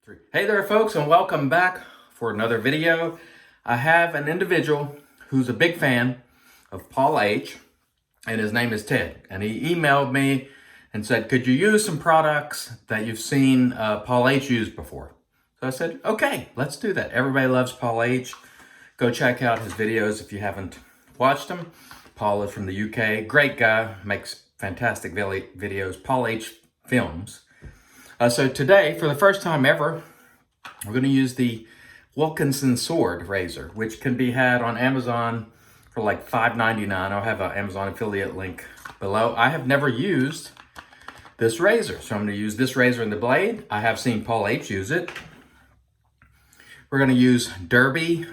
Three. Hey there folks, and welcome back for another video. I have an individual who's a big fan of Paul H, and his name is Ted, and he emailed me and said, could you use some products that you've seen Paul H use before? So I said, okay, let's do that. Everybody loves Paul H. Go check out his videos if you haven't watched them. Paul is from the UK, great guy, makes fantastic videos. Paul H films. So today, for the first time ever, we're going to use the Wilkinson sword razor, which can be had on Amazon for like $5.99. I'll have an Amazon affiliate link below. I have never used this razor, so I'm going to use this razor and the blade. I have seen Paul H use it. We're going to use Derby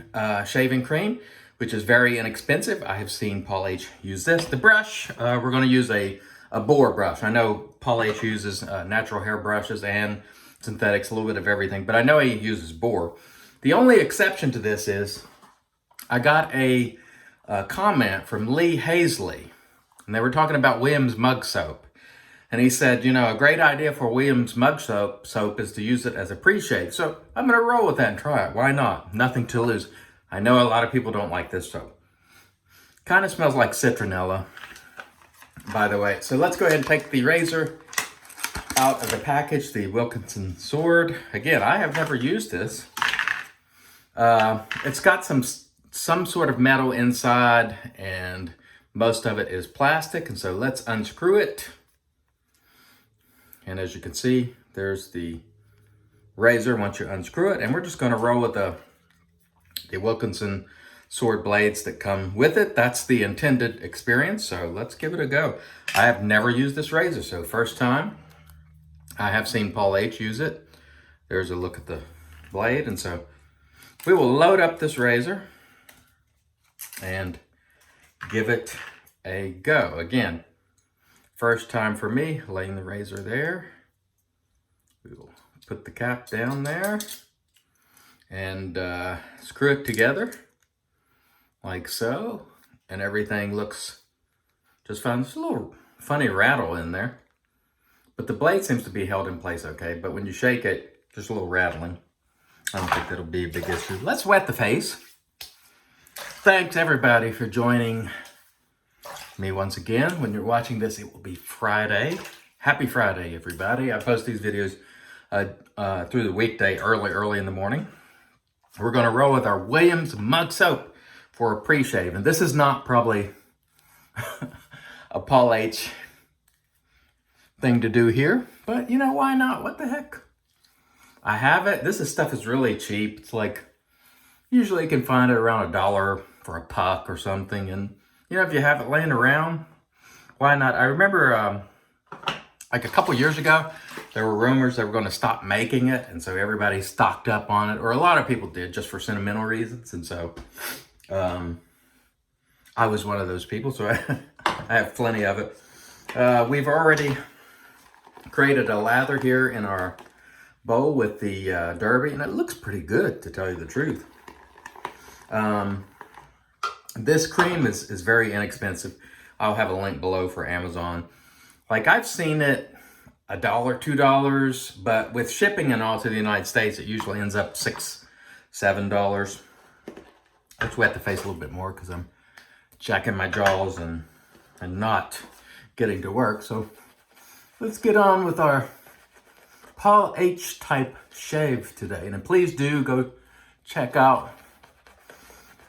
shaving cream, which is very inexpensive. I have seen Paul H use this. The brush, we're going to use a Boar brush. I know Paul H uses natural hair brushes and synthetics, a little bit of everything, but I know he uses Boar. The only exception to this is I got a comment from Lee Hazley, and they were talking about Williams mug soap. And he said, you know, a great idea for Williams mug soap is to use it as a pre-shave. So I'm going to roll with that and try it. Why not? Nothing to lose. I know a lot of people don't like this soap. Kind of smells like citronella, by the way. So let's go ahead and take the razor out of the package, the Wilkinson sword. Again, I have never used this. It's got some sort of metal inside, and most of it is plastic. And so let's unscrew it. And as you can see, there's the razor once you unscrew it. And we're just going to roll with the Wilkinson sword blades that come with it. That's the intended experience. So let's give it a go. I have never used this razor, so first time. I have seen Paul H use it. There's a look at the blade. And so we will load up this razor and give it a go. Again, first time for me, laying the razor there. We will put the cap down there and screw it together like so. And everything looks just fine. There's a little funny rattle in there, but the blade seems to be held in place okay. But when you shake it, just a little rattling. I don't think that'll be a big issue. Let's wet the face. Thanks everybody for joining me once again. When you're watching this, it will be Friday. Happy Friday, everybody. I post these videos through the weekday, early in the morning. We're going to roll with our Williams mug soap for a pre-shave. And this is not probably a Paul H thing to do here, but you know, why not? What the heck? I have it. This stuff is really cheap. It's like, usually you can find it around $1 for a puck or something. And you know, if you have it laying around, why not? I remember like a couple years ago, there were rumors they were going to stop making it. And so everybody stocked up on it, or a lot of people did, just for sentimental reasons. And so I was one of those people. So I have plenty of it. We've already created a lather here in our bowl with the Derby, and it looks pretty good, to tell you the truth. This cream is very inexpensive. I'll have a link below for Amazon. Like, I've seen it $1, $2, but with shipping and all to the United States, it usually ends up $6, $7. Let's wet the face a little bit more because I'm jacking my jaws and not getting to work. So let's get on with our Paul H type shave today. And then please do go check out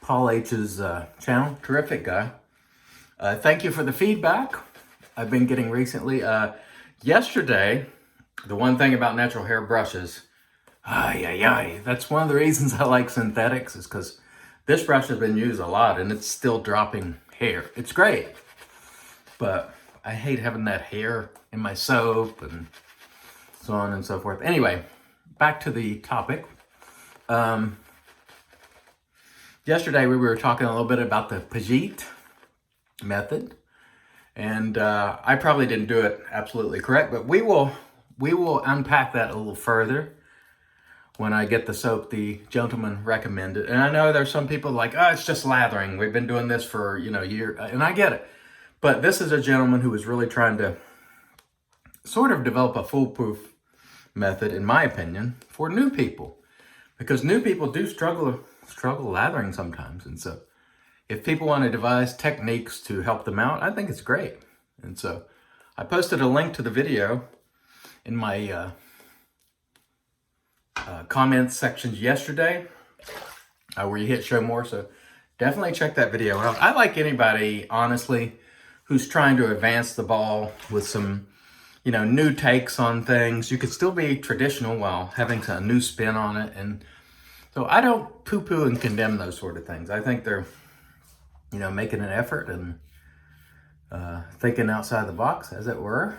Paul H's channel. Terrific guy. Thank you for the feedback I've been getting recently. Yesterday, the one thing about natural hair brushes, that's one of the reasons I like synthetics, is because this brush has been used a lot and it's still dropping hair. It's great, but I hate having that hair in my soap and so on and so forth. Anyway, back to the topic. Yesterday we were talking a little bit about the Pajit method, and I probably didn't do it absolutely correct, but we will unpack that a little further when I get the soap the gentleman recommended. And I know there's some people like, oh, it's just lathering. We've been doing this for, you know, a year, and I get it. But this is a gentleman who was really trying to sort of develop a foolproof method, in my opinion, for new people. Because new people do struggle lathering sometimes. And so if people want to devise techniques to help them out, I think it's great. And so I posted a link to the video in my comments sections yesterday where you hit show more. So definitely check that video out. I like anybody, honestly, who's trying to advance the ball with some, new takes on things. You could still be traditional while having a new spin on it. And so I don't poo-poo and condemn those sort of things. I think they're, making an effort and thinking outside the box, as it were.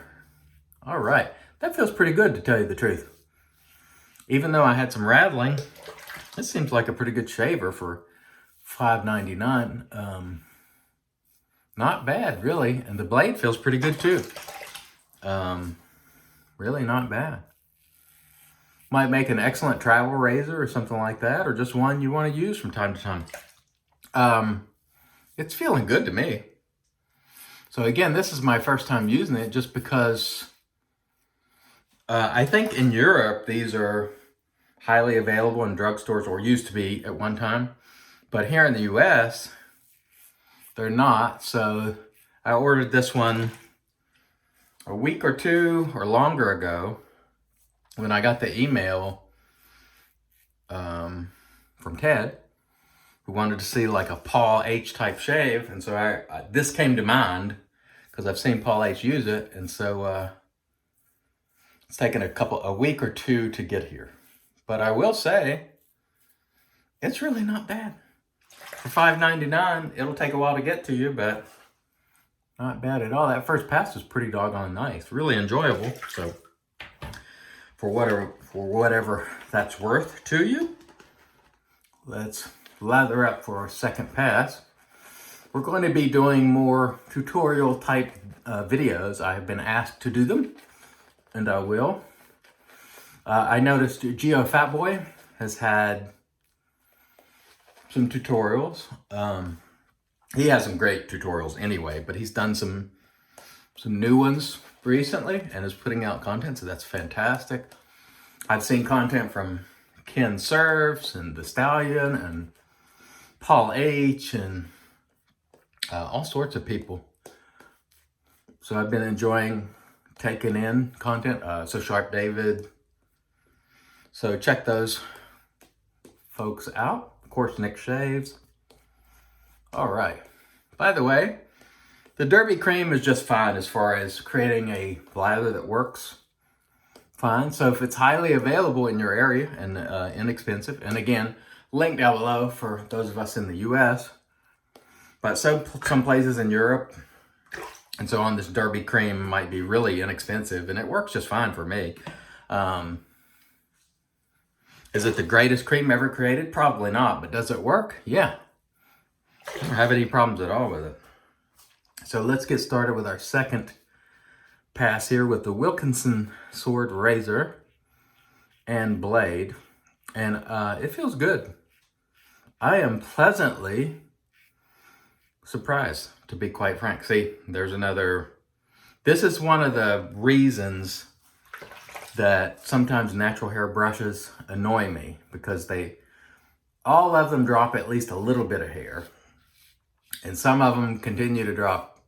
All right. That feels pretty good, to tell you the truth. Even though I had some rattling, this seems like a pretty good shaver for $5.99. Not bad, really. And the blade feels pretty good, too. Really not bad. Might make an excellent travel razor or something like that, or just one you want to use from time to time. It's feeling good to me. So again, this is my first time using it just because I think in Europe, these are highly available in drugstores, or used to be at one time. But here in the US, they're not. So I ordered this one a week or two or longer ago when I got the email from Ted, who wanted to see like a Paul H type shave. And so I this came to mind because I've seen Paul H use it. And so it's taken a week or two to get here. But I will say, it's really not bad. For $5.99, it'll take a while to get to you, but not bad at all. That first pass is pretty doggone nice. Really enjoyable. So for whatever that's worth to you, let's lather up for our second pass. We're going to be doing more tutorial type videos. I have been asked to do them, and I will. I noticed Geo Fatboy has had some tutorials. He has some great tutorials anyway, but he's done some new ones recently and is putting out content, so that's fantastic. I've seen content from Ken Serves and The Stallion and Paul H and all sorts of people. So I've been enjoying taking in content. So Sharp David. So check those folks out. Of course, Nick Shaves. All right. By the way, the Derby Cream is just fine as far as creating a lather that works fine. So if it's highly available in your area and inexpensive, and again, link down below for those of us in the US, but some places in Europe and so on, this Derby Cream might be really inexpensive, and it works just fine for me. Is it the greatest cream ever created? Probably not, but does it work? Yeah. I don't have any problems at all with it. So let's get started with our second pass here with the Wilkinson sword razor and blade. And it feels good. I am pleasantly surprised, to be quite frank. See, there's another. This is one of the reasons that sometimes natural hair brushes annoy me, because all of them drop at least a little bit of hair. And some of them continue to drop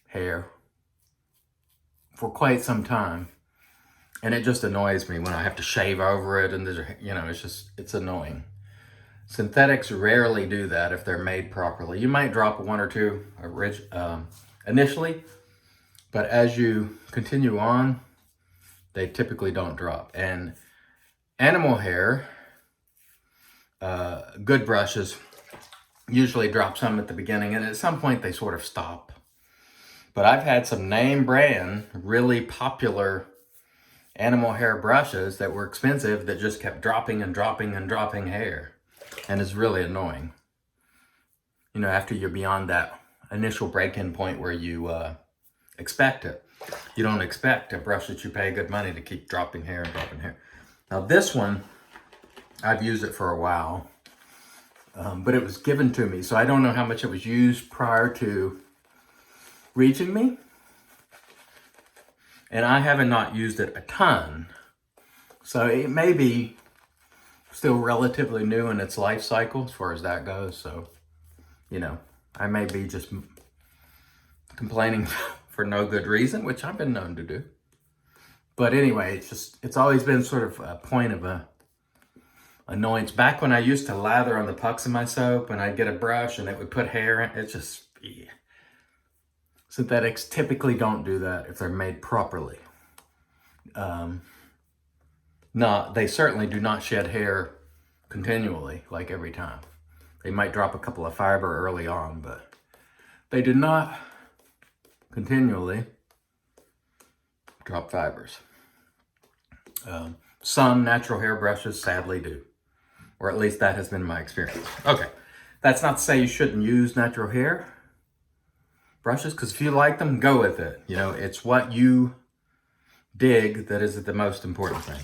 hair for quite some time. And it just annoys me when I have to shave over it, and there's, it's annoying. Synthetics rarely do that if they're made properly. You might drop one or two initially, but as you continue on, they typically don't drop. And animal hair, good brushes usually drop some at the beginning, and at some point they sort of stop. But I've had some name brand, really popular animal hair brushes that were expensive that just kept dropping and dropping and dropping hair. And it's really annoying. After you're beyond that initial break-in point where you expect it. You don't expect a brush that you pay good money to keep dropping hair and dropping hair. Now this one, I've used it for a while, but it was given to me, so I don't know how much it was used prior to reaching me. And I haven't not used it a ton, So it may be still relatively new in its life cycle as far as that goes. So, you know, I may be just complaining for no good reason, which I've been known to do. But anyway, it's always been sort of a point of annoyance. Back when I used to lather on the pucks of my soap and I'd get a brush and it would put hair in, it's just, yeah. Synthetics typically don't do that if they're made properly. No, they certainly do not shed hair continually, like every time. They might drop a couple of fiber early on, but they do not continually drop fibers. Some natural hair brushes sadly do, or at least that has been my experience. Okay, that's not to say you shouldn't use natural hair brushes, because if you like them, go with it. You know, it's what you dig that is the most important thing.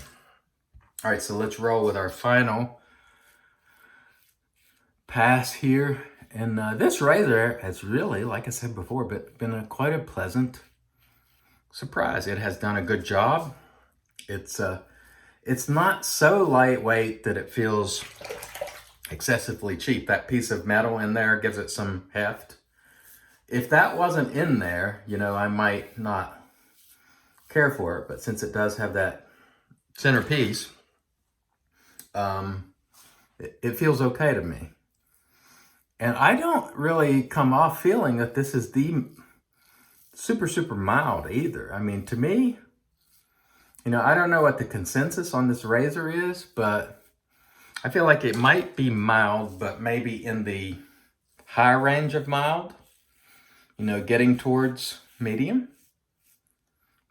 All right, so let's roll with our final pass here. And this razor has really, like I said before, been quite a pleasant surprise. It has done a good job. It's not so lightweight that it feels excessively cheap. That piece of metal in there gives it some heft. If that wasn't in there, you know, I might not care for it. But since it does have that center piece, it feels okay to me. And I don't really come off feeling that this is the super mild either. I mean, to me, you know, I don't know what the consensus on this razor is, but I feel like it might be mild, but maybe in the high range of mild, you know, getting towards medium.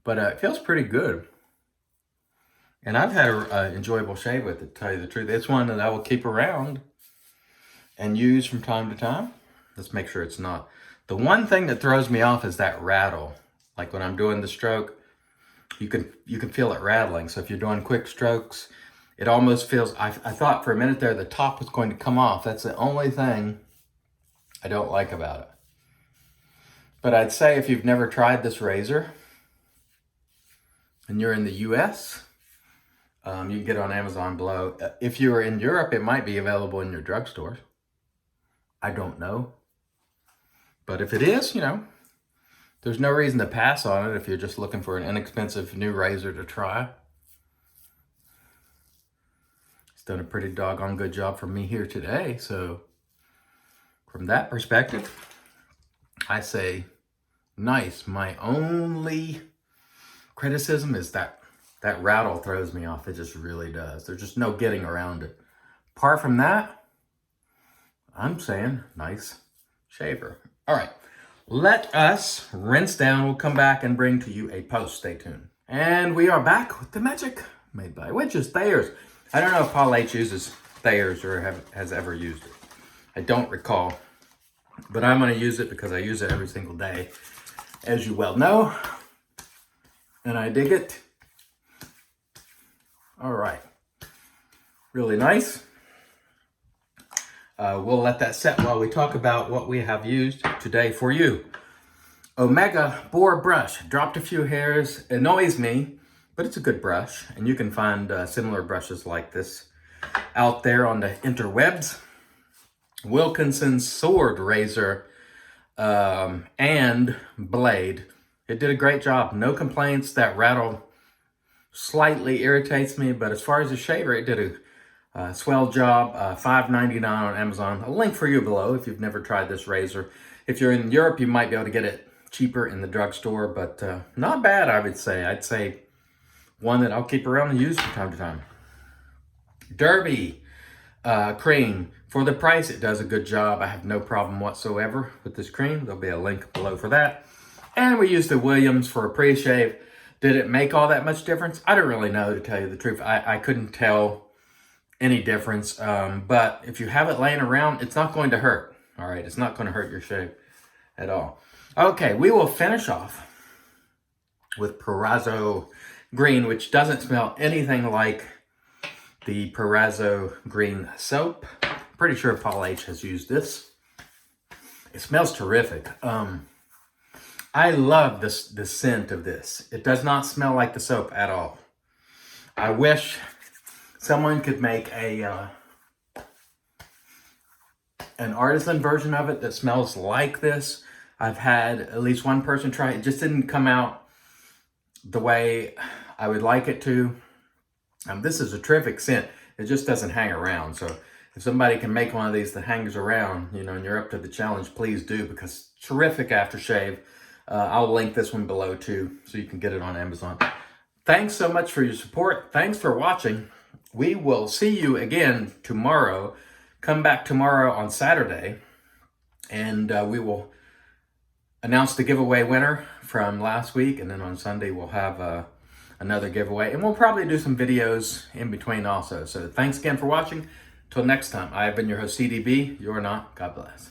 But it feels pretty good. And I've had an enjoyable shave with it, to tell you the truth. It's one that I will keep around and use from time to time. Let's make sure it's not. The one thing that throws me off is that rattle. Like when I'm doing the stroke, you can feel it rattling. So if you're doing quick strokes, it almost feels, I thought for a minute there the top was going to come off. That's the only thing I don't like about it. But I'd say if you've never tried this razor and you're in the US, you can get it on Amazon below. If you're in Europe, it might be available in your drugstores. I don't know. But if it is, you know, there's no reason to pass on it if you're just looking for an inexpensive new razor to try. It's done a pretty doggone good job for me here today. So from that perspective, I say nice. My only criticism is that rattle throws me off. It just really does. There's just no getting around it. Apart from that, I'm saying nice shaver. All right, let us rinse down. We'll come back and bring to you a post. Stay tuned. And we are back with the magic made by Witches, Thayers. I don't know if Paul H uses Thayers or has ever used it. I don't recall, but I'm going to use it because I use it every single day, as you well know, and I dig it. All right, really nice. We'll let that set while we talk about what we have used today for you. Omega Boar brush. Dropped a few hairs. Annoys me, but it's a good brush. And you can find similar brushes like this out there on the interwebs. Wilkinson sword razor and blade. It did a great job. No complaints. That rattle slightly irritates me, but as far as the shaver, it did a swell job. $5.99 on Amazon. A link for you below if you've never tried this razor. If you're in Europe, you might be able to get it cheaper in the drugstore, but not bad, I would say. I'd say one that I'll keep around and use from time to time. Derby cream. For the price, it does a good job. I have no problem whatsoever with this cream. There'll be a link below for that. And we used the Williams for a pre-shave. Did it make all that much difference? I don't really know, to tell you the truth. I couldn't tell any difference. But if you have it laying around, it's not going to hurt. All right, it's not going to hurt your shave at all. Okay, we will finish off with Proraso Green, which doesn't smell anything like the Proraso Green soap. Pretty sure Paul H has used this. It smells terrific. I love the scent of this. It does not smell like the soap at all. I wish someone could make an artisan version of it that smells like this. I've had at least one person try it. It just didn't come out the way I would like it to. This is a terrific scent. It just doesn't hang around. So if somebody can make one of these that hangs around, you know, and you're up to the challenge, please do, because terrific aftershave. I'll link this one below too, so you can get it on Amazon. Thanks so much for your support. Thanks for watching. We will see you again tomorrow. Come back tomorrow on Saturday, and we will announce the giveaway winner from last week. And then on Sunday, we'll have another giveaway. And we'll probably do some videos in between also. So thanks again for watching. Till next time, I have been your host, CDB. You're not. God bless.